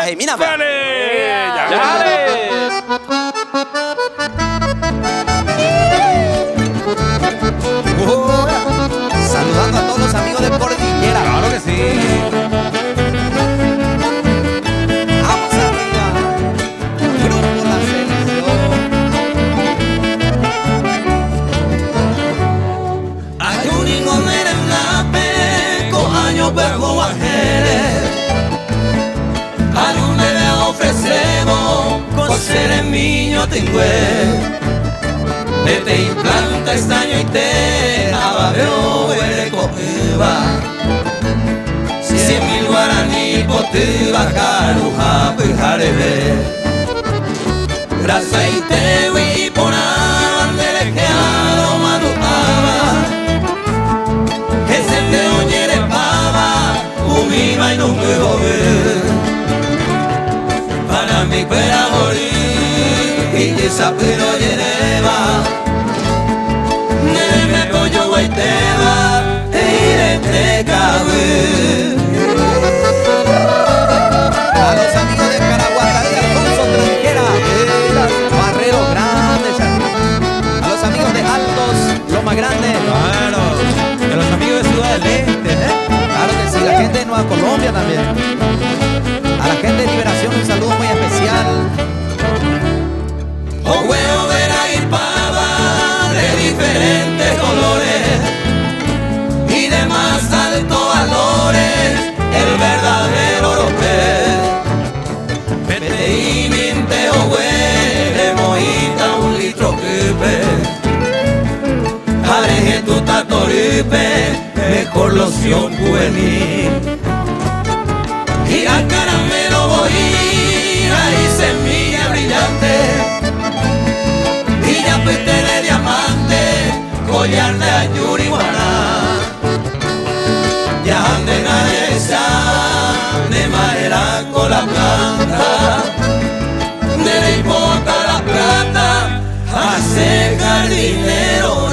ahí, mira. ¡Dale! ¡Dale! Saludando a todos los amigos de Cordillera. Claro que sí. Vamos arriba. Grupo La Selección. Ayuni ngomere mlape ko año bergo wajere. Ayune le ofrecemos coser en miño tingüe. Te implanta estaño y te ababeo ere cohiba. 100.000 guaraní potiba caruja pijarebe. Grasa y te vi ponaban de que alo manuaba. Ese te oñere pava, umiba y no me gobe. Para mi pera morir, y esa pero lleneva. Neme pollo guaiteba, e iré te cabe. A los amigos de Caraguatá y Alfonso Tranquera. Barrero Grande. A los amigos de Altos, Loma Grande. Claro. De los amigos de Ciudad del Este, Claro que sí, la gente de Nueva Colombia también. A la gente de Liberación un saludo muy especial. O huevo verá y pava de diferentes colores y de más altos valores, el verdadero europeo. Vete y vinte o huele mojita un litro pipe. Areje tu tatoripe, mejor loción juvenil. Y a caramelo voy y semilla brillante. Y ya peste de diamante, collar de ayuriguaná. Ya anden a esa, de madera con la planta. De la importa la plata, hace jardinero.